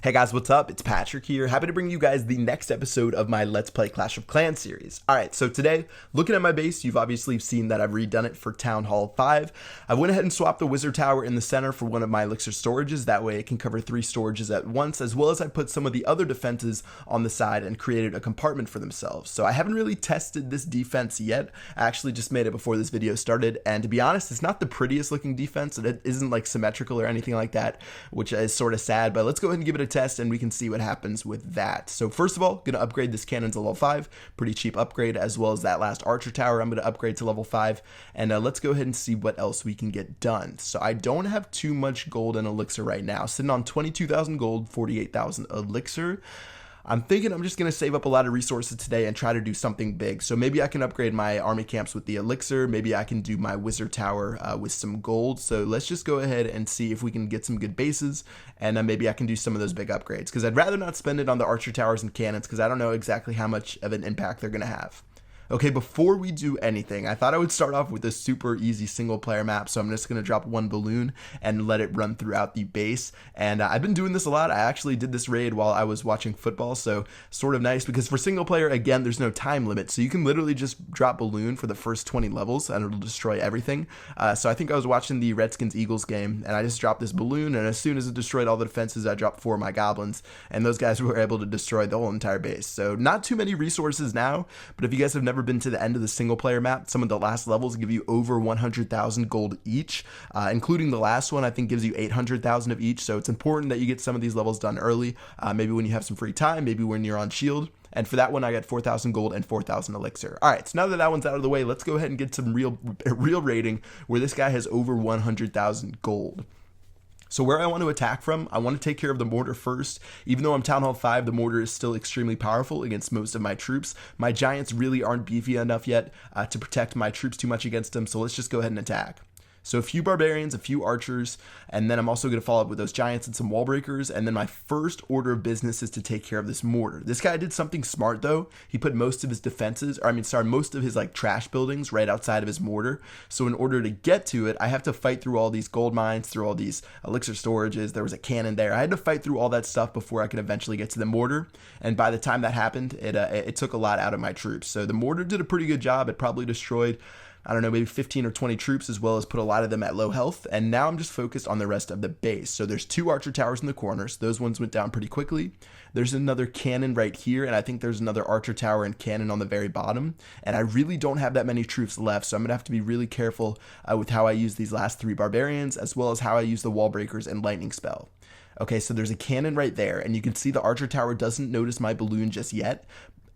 Hey guys, what's up? It's Patrick here. Happy to bring you guys the next episode of my Let's Play Clash of Clans series. Alright, so today, looking at my base, you've obviously seen that I've redone it for Town Hall 5. I went ahead and swapped the Wizard Tower in the center for one of my Elixir storages. That way it can cover 3 storages at once, as well as I put some of the other defenses on the side and created a compartment for themselves. So I haven't really tested this defense yet. I actually just made it before this video started, and to be honest, it's not the prettiest looking defense. It isn't like symmetrical or anything like that, which is sort of sad, but let's go ahead and give it a test and we can see what happens with that. So first of all, gonna upgrade this cannon to level 5, pretty cheap upgrade, as well as that last archer tower I'm gonna upgrade to level 5, and let's go ahead and see what else we can get done. So I don't have too much gold and elixir right now, sitting on 22,000 gold, 48,000 elixir. I'm thinking I'm just going to save up a lot of resources today and try to do something big. So maybe I can upgrade my army camps with the elixir. Maybe I can do my wizard tower with some gold. So let's just go ahead and see if we can get some good bases. And maybe I can do some of those big upgrades. Because I'd rather not spend it on the archer towers and cannons because I don't know exactly how much of an impact they're going to have. Okay, before we do anything, I thought I would start off with a super easy single player map, so I'm just going to drop one balloon and let it run throughout the base, and I've been doing this a lot. I actually did this raid while I was watching football, so sort of nice, because for single player, again, there's no time limit, so you can literally just drop balloon for the first 20 levels, and it'll destroy everything. So I think I was watching the Redskins-Eagles game, and I just dropped this balloon, and as soon as it destroyed all the defenses, I dropped 4 of my goblins, and those guys were able to destroy the whole entire base. So not too many resources now, but if you guys have never been to the end of the single player map, some of the last levels give you over 100,000 gold each, including the last one I think gives you 800,000 of each. So it's important that you get some of these levels done early, maybe when you have some free time, maybe when you're on shield. And for that one, I got 4,000 gold and 4,000 elixir. All right, so now that that one's out of the way, let's go ahead and get some real rating where this guy has over 100,000 gold. So where I want to attack from, I want to take care of the mortar first. Even though I'm Town Hall 5, the mortar is still extremely powerful against most of my troops. My giants really aren't beefy enough yet to protect my troops too much against them, so let's just go ahead and attack. So a few barbarians, a few archers, and then I'm also going to follow up with those giants and some wall breakers, and then my first order of business is to take care of this mortar. This guy did something smart though. He put most of his defenses, most of his like trash buildings right outside of his mortar. So in order to get to it, I have to fight through all these gold mines, through all these elixir storages. There was a cannon there. I had to fight through all that stuff before I could eventually get to the mortar. And by the time that happened, it took a lot out of my troops. So the mortar did a pretty good job. It probably destroyed, I don't know, maybe 15 or 20 troops, as well as put a lot of them at low health. And now I'm just focused on the rest of the base. So there's 2 archer towers in the corners. Those ones went down pretty quickly. There's another cannon right here, and I think there's another archer tower and cannon on the very bottom. And I really don't have that many troops left, so I'm going to have to be really careful with how I use these last 3 barbarians, as well as how I use the wall breakers and lightning spell. Okay, so there's a cannon right there, and you can see the archer tower doesn't notice my balloon just yet,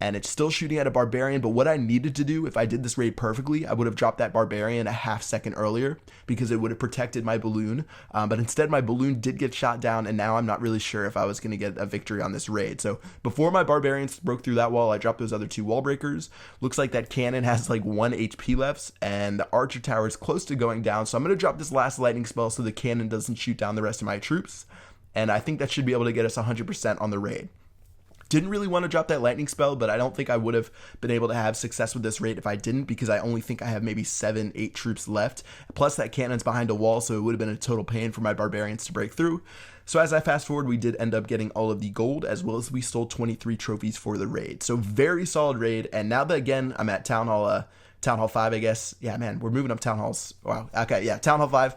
and it's still shooting at a barbarian. But what I needed to do, if I did this raid perfectly, I would have dropped that barbarian a half second earlier because it would have protected my balloon. But instead, my balloon did get shot down, and now I'm not really sure if I was going to get a victory on this raid. So before my barbarians broke through that wall, I dropped those other 2 wall breakers. Looks like that cannon has like 1 HP left, and the archer tower is close to going down. So I'm going to drop this last lightning spell so the cannon doesn't shoot down the rest of my troops. And I think that should be able to get us 100% on the raid. Didn't really want to drop that lightning spell, but I don't think I would have been able to have success with this raid if I didn't, because I only think I have maybe 7-8 troops left. Plus that cannon's behind a wall, so it would have been a total pain for my barbarians to break through. So as I fast forward, we did end up getting all of the gold, as well as we stole 23 trophies for the raid. So very solid raid. And now that, again, I'm at Town Hall 5, I guess. Yeah, man, we're moving up Town Halls. Wow. Okay, yeah, Town Hall 5.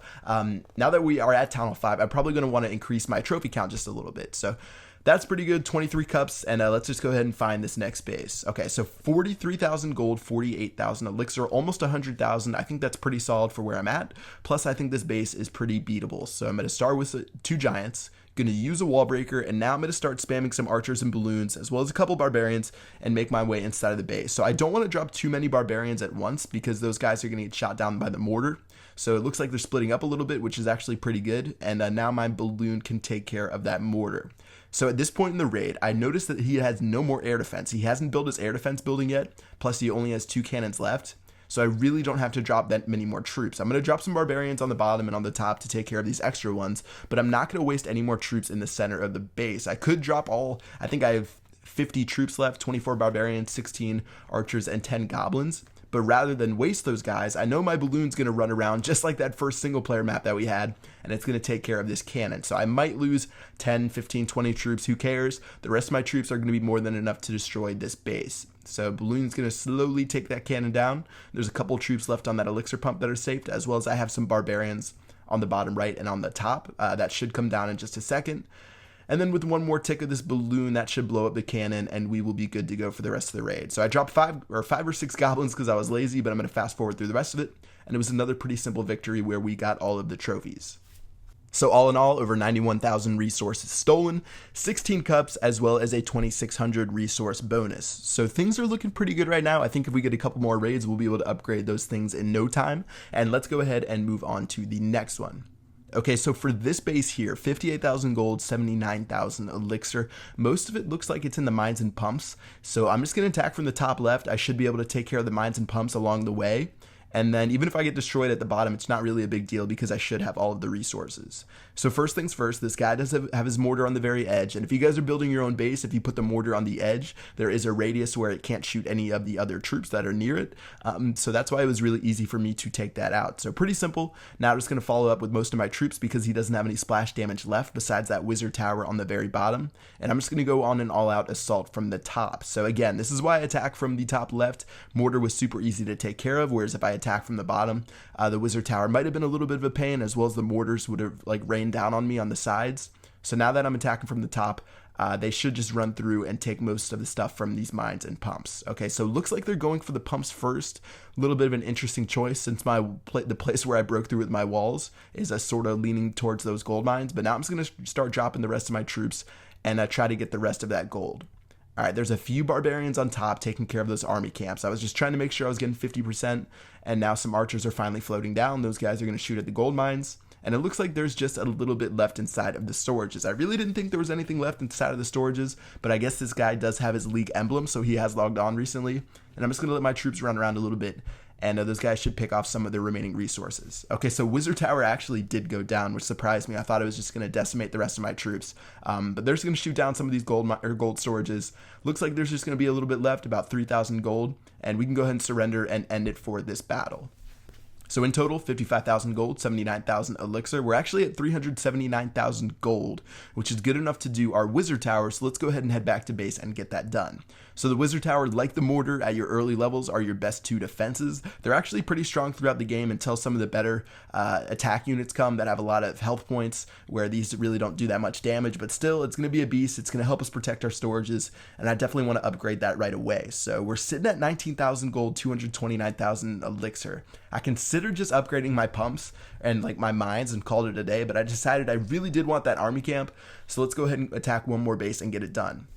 Now that we are at Town Hall 5, I'm probably going to want to increase my trophy count just a little bit. So that's pretty good, 23 cups, and let's just go ahead and find this next base. Okay, so 43,000 gold, 48,000 elixir, almost 100,000. I think that's pretty solid for where I'm at. Plus, I think this base is pretty beatable. So I'm going to start with 2 giants, going to use a wall breaker, and now I'm going to start spamming some archers and balloons, as well as a couple barbarians, and make my way inside of the base. So I don't want to drop too many barbarians at once, because those guys are going to get shot down by the mortar. So it looks like they're splitting up a little bit, which is actually pretty good. And now my balloon can take care of that mortar. So at this point in the raid, I noticed that he has no more air defense. He hasn't built his air defense building yet. Plus he only has 2 cannons left. So I really don't have to drop that many more troops. I'm going to drop some barbarians on the bottom and on the top to take care of these extra ones, but I'm not going to waste any more troops in the center of the base. I could drop I think I have 50 troops left, 24 barbarians, 16 archers, and 10 goblins. but rather than waste those guys, I know my balloon's going to run around just like that first single player map that we had, and it's going to take care of this cannon. So I might lose 10, 15, 20 troops, who cares? The rest of my troops are going to be more than enough to destroy this base. So balloon's going to slowly take that cannon down. There's a couple troops left on that elixir pump that are saved, as well as I have some barbarians on the bottom right and on the top. That should come down in just a second. And then with one more tick of this balloon, that should blow up the cannon, and we will be good to go for the rest of the raid. So I dropped five or six goblins because I was lazy, but I'm going to fast forward through the rest of it. And it was another pretty simple victory where we got all of the trophies. So all in all, over 91,000 resources stolen, 16 cups, as well as a 2,600 resource bonus. So things are looking pretty good right now. I think if we get a couple more raids, we'll be able to upgrade those things in no time. And let's go ahead and move on to the next one. Okay, so for this base here, 58,000 gold, 79,000 elixir. Most of it looks like it's in the mines and pumps. So I'm just going to attack from the top left. I should be able to take care of the mines and pumps along the way. And then even if I get destroyed at the bottom, it's not really a big deal because I should have all of the resources. So first things first, this guy does have his mortar on the very edge. And if you guys are building your own base, if you put the mortar on the edge, there is a radius where it can't shoot any of the other troops that are near it. So that's why it was really easy for me to take that out. So pretty simple. Now I'm just going to follow up with most of my troops because he doesn't have any splash damage left besides that wizard tower on the very bottom. And I'm just going to go on an all-out assault from the top. So again, this is why I attack from the top left. Mortar was super easy to take care of, whereas if I attack from the bottom, the wizard tower might have been a little bit of a pain, as well as the mortars would have like rained down on me on the sides. So now that I'm attacking from the top, they should just run through and take most of the stuff from these mines and pumps. Okay, so looks like they're going for the pumps first. A little bit of an interesting choice since the place where I broke through with my walls is sort of leaning towards those gold mines. But now I'm just going to start dropping the rest of my troops and try to get the rest of that gold. All right, there's a few barbarians on top taking care of those army camps. I was just trying to make sure I was getting 50%, and now some archers are finally floating down. Those guys are going to shoot at the gold mines, and it looks like there's just a little bit left inside of the storages. I really didn't think there was anything left inside of the storages, but I guess this guy does have his league emblem, so he has logged on recently, and I'm just going to let my troops run around a little bit, and those guys should pick off some of the remaining resources. Okay, so Wizard Tower actually did go down, which surprised me. I thought it was just going to decimate the rest of my troops, but they're just going to shoot down some of these gold storages. Looks like there's just going to be a little bit left, about 3,000 gold, and we can go ahead and surrender and end it for this battle. So in total, 55,000 gold, 79,000 elixir. We're actually at 379,000 gold, which is good enough to do our wizard tower. So let's go ahead and head back to base and get that done. So the wizard tower, like the mortar at your early levels, are your best two defenses. They're actually pretty strong throughout the game until some of the better attack units come that have a lot of health points, where these really don't do that much damage, but still it's going to be a beast. It's going to help us protect our storages, and I definitely want to upgrade that right away. So we're sitting at 19,000 gold, 229,000 elixir. I considered just upgrading my pumps and like my mines and called it a day, but I decided I really did want that army camp. So let's go ahead and attack one more base and get it done.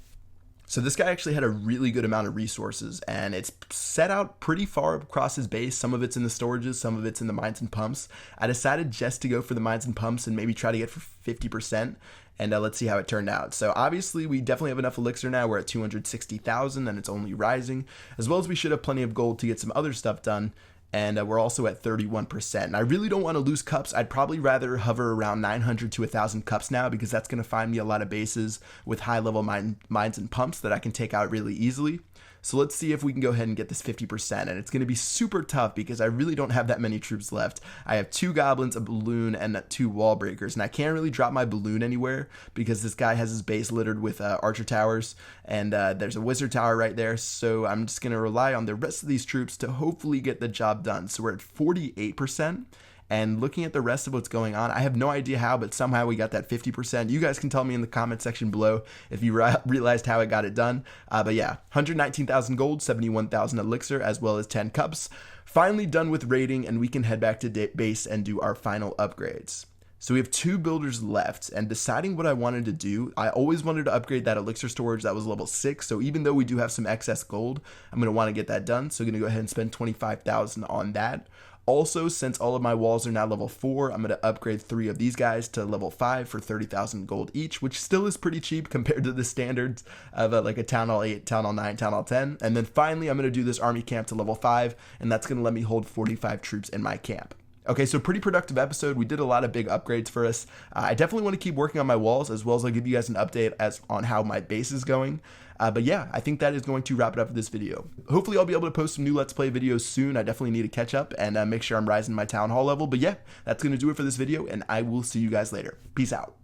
So this guy actually had a really good amount of resources, and it's set out pretty far across his base. Some of it's in the storages, some of it's in the mines and pumps. I decided just to go for the mines and pumps and maybe try to get for 50%. And let's see how it turned out. So obviously we definitely have enough elixir now. We're at 260,000 and it's only rising, as well as we should have plenty of gold to get some other stuff done. And we're also at 31%. And I really don't want to lose cups. I'd probably rather hover around 900 to 1,000 cups now, because that's going to find me a lot of bases with high level mines and pumps that I can take out really easily. So let's see if we can go ahead and get this 50%. And it's going to be super tough because I really don't have that many troops left. I have 2 goblins, a balloon, and 2 wall breakers. And I can't really drop my balloon anywhere because this guy has his base littered with archer towers. And there's a wizard tower right there. So I'm just going to rely on the rest of these troops to hopefully get the job done. So we're at 48%. And looking at the rest of what's going on, I have no idea how, but somehow we got that 50%. You guys can tell me in the comment section below if you realized how I got it done. But yeah, 119,000 gold, 71,000 elixir, as well as 10 cups. Finally done with raiding, and we can head back to base and do our final upgrades. So we have 2 builders left, and deciding what I wanted to do, I always wanted to upgrade that elixir storage that was level 6. So even though we do have some excess gold, I'm going to want to get that done. So I'm going to go ahead and spend 25,000 on that. Also, since all of my walls are now level 4, I'm going to upgrade 3 of these guys to level 5 for 30,000 gold each, which still is pretty cheap compared to the standards of like a Town Hall 8, Town Hall 9, Town Hall 10. And then finally, I'm going to do this army camp to level 5, and that's going to let me hold 45 troops in my camp. Okay, so pretty productive episode. We did a lot of big upgrades for us. I definitely want to keep working on my walls, as well as I'll give you guys an update on how my base is going. But yeah, I think that is going to wrap it up for this video. Hopefully I'll be able to post some new Let's Play videos soon. I definitely need to catch up and make sure I'm rising my Town Hall level. But yeah, that's going to do it for this video, and I will see you guys later. Peace out.